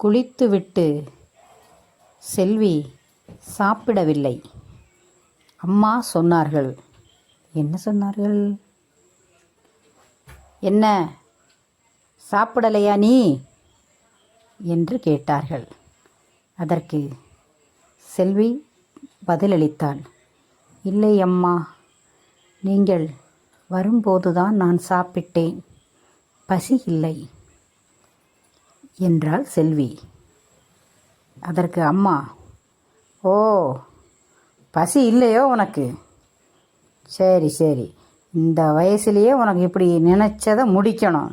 குளித்துவிட்டு செல்வி சாப்பிடவில்லை. அம்மா சொன்னார்கள். என்ன சொன்னார்கள்? என்ன சாப்பிடலையா நீ என்று கேட்டார்கள். அதற்கு செல்வி பதிலளித்தாள். இல்லை அம்மா, நீங்கள் வரும்போதுதான் நான் சாப்பிட்டேன், பசி இல்லை என்றாள் செல்வி. அதற்கு அம்மா, ஓ, பசி இல்லையோ உனக்கு? சரி சரி, இந்த வயசுலேயே உனக்கு இப்படி நினச்சதை முடிக்கணும்.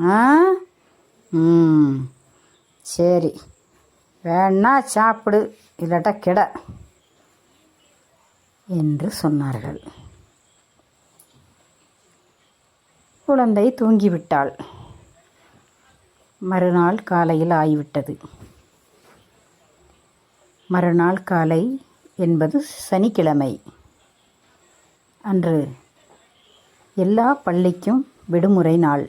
சரி, வேணா சாப்பிடு, இல்லாட்டா கிட என்று சொன்னார்கள். குழந்தை தூங்கிவிட்டாள். மறுநாள் காலையில் ஆகிவிட்டது. மறுநாள் காலை என்பது சனிக்கிழமை. அன்று எல்லா பள்ளிக்கும் விடுமுறை நாள்.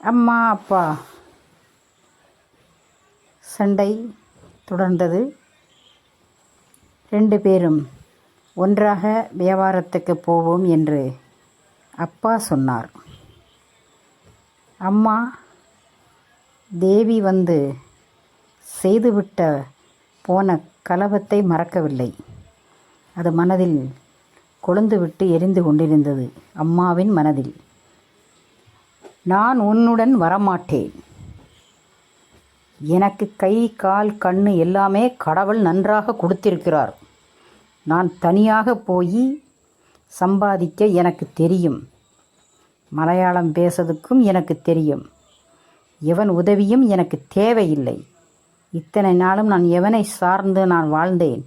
அம்மா அப்பா சண்டை தொடர்ந்தது. 2 பேரும் ஒன்றாக வியாபாரத்துக்கு போவோம் என்று அப்பா சொன்னார். அம்மா தேவி வந்து செய்துவிட்ட போன கலவத்தை மறக்கவில்லை. அது மனதில் கொழுந்துவிட்டு எரிந்து கொண்டிருந்தது. அம்மாவின் மனதில், நான் உன்னுடன் வரமாட்டேன். எனக்கு கை கால் கண்ணு எல்லாமே கடவுள் நன்றாக கொடுத்திருக்கிறார். நான் தனியாக போய் சம்பாதிக்க எனக்கு தெரியும். மலையாளம் பேசுறதுக்கும் எனக்கு தெரியும். எவன் உதவியும் எனக்கு தேவையில்லை. இத்தனை நாளும் நான் எவனை சார்ந்து நான் வாழ்ந்தேன்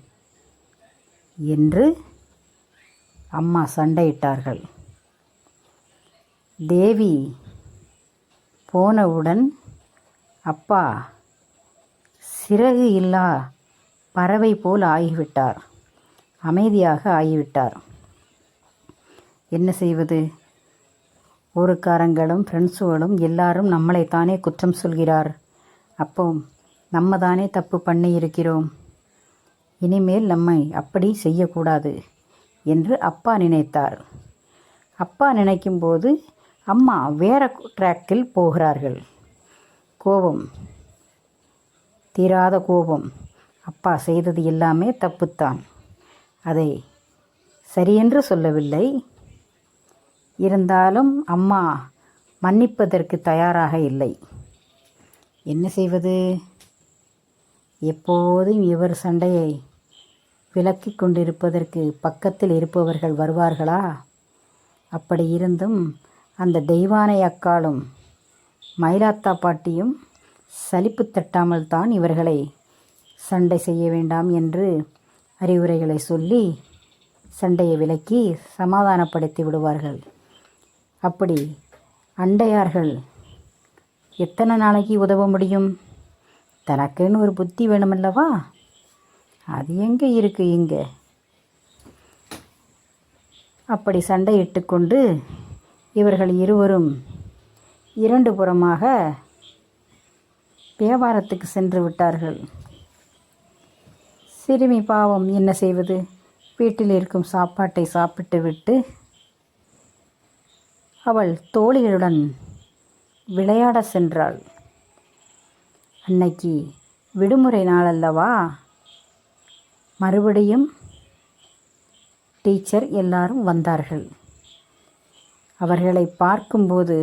என்று அம்மா சண்டையிட்டார்கள். தேவி போனவுடன் அப்பா சிறகு இல்லா பறவை போல் ஆகிவிட்டார். அமைதியாக ஆகிவிட்டார். என்ன செய்வது? ஊருக்காரங்களும் ஃப்ரெண்ட்ஸுகளும் எல்லாரும் நம்மளைத்தானே குற்றம் சொல்கிறார். அப்போ நம்ம தானே தப்பு பண்ணி இருக்கிறோம். இனிமேல் நம்மை அப்படி செய்யக்கூடாது என்று அப்பா நினைத்தார். அப்பா நினைக்கும்போது அம்மா வேற ட்ராக்கில் போகிறார்கள். கோபம், தீராத கோபம். அப்பா செய்தது எல்லாமே தப்புத்தான். அதை சரியென்று சொல்லவில்லை. இருந்தாலும் அம்மா மன்னிப்பதற்கு தயாராக இல்லை. என்ன செய்வது? எப்போதும் இவர் சண்டையை விலக்கி கொண்டிருப்பதற்கு பக்கத்தில் இருப்பவர்கள் வருவார்களா? அப்படி இருந்தும் அந்த தெய்வானை அக்காளும் மயிலாத்தா பாட்டியும் சலிப்பு தட்டாமல் தான் இவர்களை சண்டை செய்ய வேண்டாம் என்று அறிவுரைகளை சொல்லி சண்டையை விலக்கி சமாதானப்படுத்தி விடுவார்கள். அப்படி அண்டையார்கள் எத்தனை நாளைக்கு உதவ முடியும்? தனக்குன்னு ஒரு புத்தி வேணுமல்லவா? அது எங்கே இருக்கு இங்கே? அப்படி சண்டையிட்டு கொண்டு இவர்கள் இருவரும் 2 புறமாக வியாபாரத்துக்கு சென்று விட்டார்கள். சிறுமி பாவம் என்ன செய்வது? வீட்டில் இருக்கும் சாப்பாட்டை சாப்பிட்டு விட்டு அவள் தோழிகளுடன் விளையாட சென்றாள். அன்னைக்கு விடுமுறை நாளல்லவா? மறுபடியும் டீச்சர் எல்லாரும் வந்தார்கள். அவர்களை பார்க்கும்போது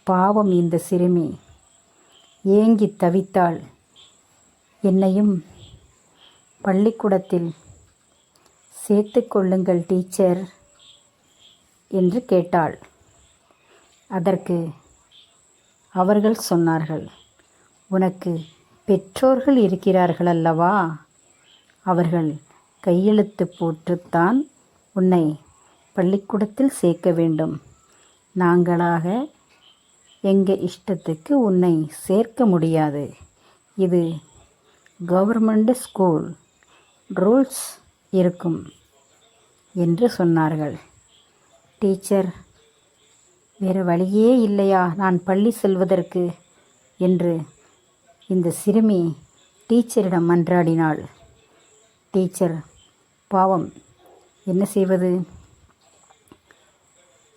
பாவம் இந்த சிறுமி ஏங்கி தவித்தாள். என்னையும் பள்ளிக்கூடத்தில் சேர்த்து கொள்ளுங்கள் டீச்சர் என்று கேட்டாள். அதற்கு அவர்கள் சொன்னார்கள், உனக்கு பெற்றோர்கள் இருக்கிறார்கள் அல்லவா? அவர்கள் கையெழுத்து போட்டுத்தான் உன்னை பள்ளிக்கூடத்தில் சேர்க்க வேண்டும். நாங்களாக எங்கள் இஷ்டத்துக்கு உன்னை சேர்க்க முடியாது. இது கவர்மெண்ட் ஸ்கூல், ரூல்ஸ் இருக்கும் என்று சொன்னார்கள். டீச்சர், வேறு வழியே இல்லையா நான் பள்ளி செல்வதற்கு என்று இந்த சிறுமி டீச்சரிடம் மன்றாடினாள். டீச்சர், பாவம், என்ன செய்வது?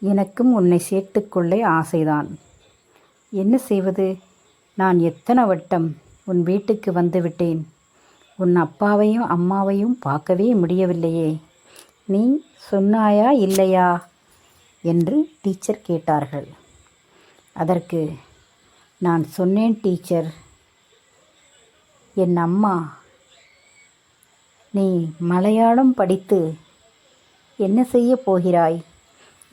எனக்கும் உன்னை சேர்த்துக்கொள்ள ஆசைதான். என்ன செய்வது? நான் எத்தனை வட்டம் உன் வீட்டுக்கு வந்துவிட்டேன். உன் அப்பாவையும் அம்மாவையும் பார்க்கவே முடியவில்லையே. நீ சொன்னாயா இல்லையா என்று டீச்சர் கேட்டார்கள். அதற்கு, நான் சொன்னேன் டீச்சர். என் அம்மா, நீ மலையாளம் படித்து என்ன செய்ய போகிறாய்?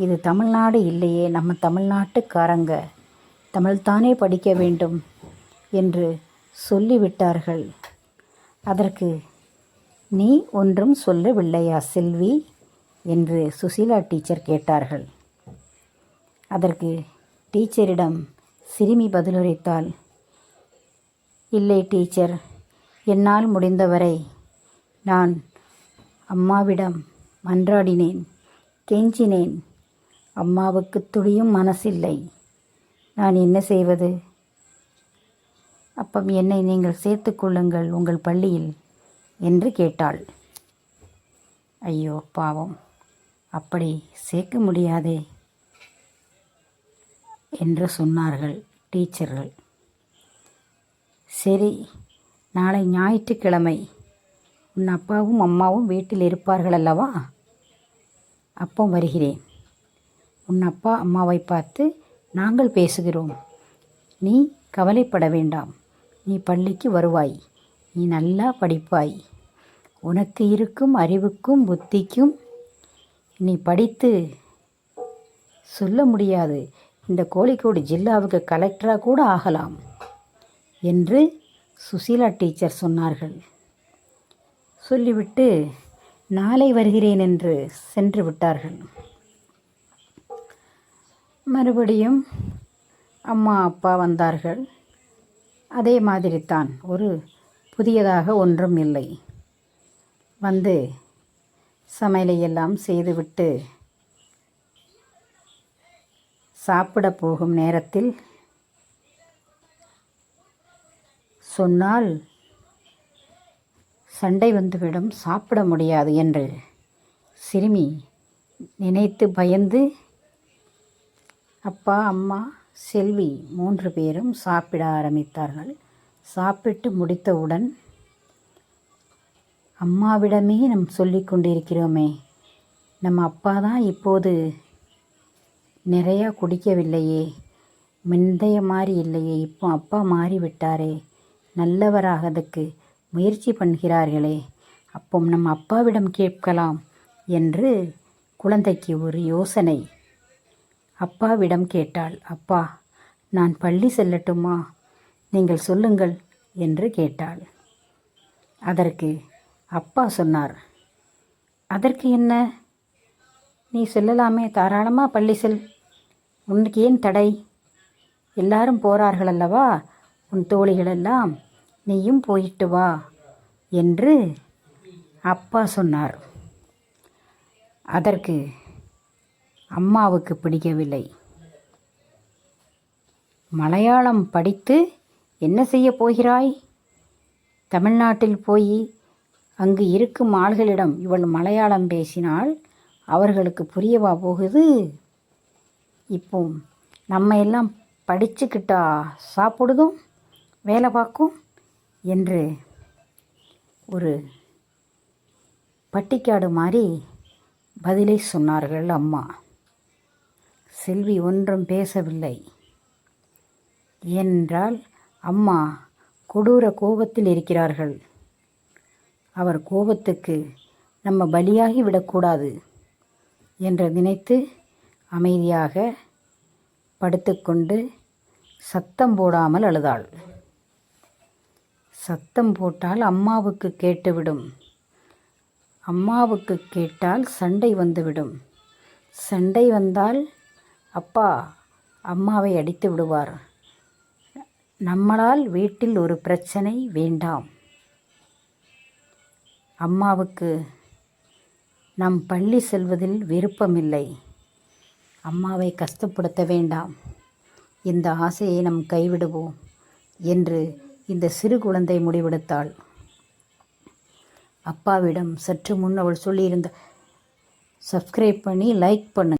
இது தமிழ்நாடு இல்லையே, நம்ம தமிழ்நாட்டுக்காரங்க, தமிழ்தானே படிக்க வேண்டும் என்று சொல்லிவிட்டார்கள். அதற்கு, நீ ஒன்றும் சொல்லவில்லையா செல்வி என்று சுசீலா டீச்சர் கேட்டார்கள். அதற்கு டீச்சரிடம் சிறுமி பதிலுரைத்தாள், இல்லை டீச்சர், என்னால் முடிந்தவரை நான் அம்மாவிடம் மன்றாடினேன், கெஞ்சினேன். அம்மாவுக்கு துளியும் மனசில்லை. நான் என்ன செய்வது? அப்பம் என்னை நீங்கள் சேர்த்துக்கொள்ளுங்கள் உங்கள் பள்ளியில் என்று கேட்டாள். ஐயோ பாவம், அப்படி சேர்க்க முடியாதே என்று சொன்னார்கள் டீச்சர்கள். சரி, நாளை ஞாயிற்றுக்கிழமை உன் அப்பாவும் அம்மாவும் வீட்டில் இருப்பார்கள் அல்லவா? அப்போ வருகிறேன். உன் அப்பா அம்மாவை பார்த்து நாங்கள் பேசுகிறோம். நீ கவலைப்பட வேண்டாம். நீ பள்ளிக்கு வருவாய். நீ நல்லா படிப்பாய். உனக்கு இருக்கும் அறிவுக்கும் புத்திக்கும் நீ படித்து சொல்ல முடியாது, இந்த கோழிக்கோடு ஜில்லாவுக்கு கலெக்டராக கூட ஆகலாம் என்று சுசீலா டீச்சர் சொன்னார்கள். சொல்லிவிட்டு நாளை வருகிறேன் என்று சென்று விட்டார்கள். மறுபடியும் அம்மா அப்பா வந்தார்கள். அதே மாதிரி தான், ஒரு புதியதாக ஒன்றும் இல்லை. வந்து சமையலையெல்லாம் செய்துவிட்டு சாப்பிட போகும் நேரத்தில் சொன்னால் சண்டை வந்துவிடும், சாப்பிட முடியாது என்று சிறுமி நினைத்து பயந்து அப்பா அம்மா செல்வி 3 பேரும் சாப்பிட ஆரம்பித்தார்கள். சாப்பிட்டு முடித்தவுடன், அம்மாவிடமே நம் சொல்லி கொண்டிருக்கிறோமே, நம்ம அப்பா தான் இப்போது நிறையா குடிக்கவில்லையே, முந்தைய மாதிரி இல்லையே, இப்போ அப்பா மாறிவிட்டாரே, நல்லவராகதுக்கு முயற்சி பண்ணுகிறார்களே, அப்போ நம்ம அப்பாவிடம் கேட்கலாம் என்று குழந்தைக்கு ஒரு யோசனை. அப்பாவிடம் கேட்டாள். அப்பா, நான் பள்ளி செல்லட்டுமா? நீங்கள் சொல்லுங்கள் என்று கேட்டாள். அதற்கு அப்பா சொன்னார், அதற்கு என்ன, நீ சொல்லலாமே, தாராளமாக பள்ளி செல், உனக்கு ஏன் தடை? எல்லாரும் போகிறார்கள் அல்லவா, உன் தோழிகளெல்லாம், நீயும் போயிட்டு வா என்று அப்பா சொன்னார். அதற்கு அம்மாவுக்கு பிடிக்கவில்லை. மலையாளம் படித்து என்ன செய்ய போகிறாய்? தமிழ்நாட்டில் போய் அங்கு இருக்கும் ஆள்களிடம் இவள் மலையாளம் பேசினால் அவர்களுக்கு புரியவா போகுது? இப்போ நம்ம எல்லாம் படிச்சுக்கிட்டா சாப்பிடுதும் வேலை பார்க்கும் என்று ஒரு பட்டிக்காடு மாதிரி பதிலை சொன்னார்கள் அம்மா. செல்வி ஒன்றும் பேசவில்லை. ஏனென்றால் அம்மா கொடூர கோபத்தில் இருக்கிறார்கள். அவர் கோபத்துக்கு நம்ம பலியாகி விடக்கூடாது என்று நினைத்து அமைதியாக படுத்துக்கொண்டு சத்தம் போடாமல் அழுதாள். சத்தம் போட்டால் அம்மாவுக்கு கேட்டுவிடும். அம்மாவுக்கு கேட்டால் சண்டை வந்துவிடும். சண்டை வந்தால் அப்பா அம்மாவை அடித்து விடுவார். நம்மளால் வீட்டில் ஒரு பிரச்சனை வேண்டாம். அம்மாவுக்கு நம் பள்ளி செல்வதில் விருப்பமில்லை. அம்மாவை கஷ்டப்படுத்த வேண்டாம். இந்த ஆசையை நம் கைவிடுவோம். என்று இந்த சிறு குழந்தை முடிவெடுத்தாள். அப்பாவிடம் சற்று முன் அவள் சொல்லியிருந்த சப்ஸ்கிரைப் பண்ணி லைக் பண்ணு.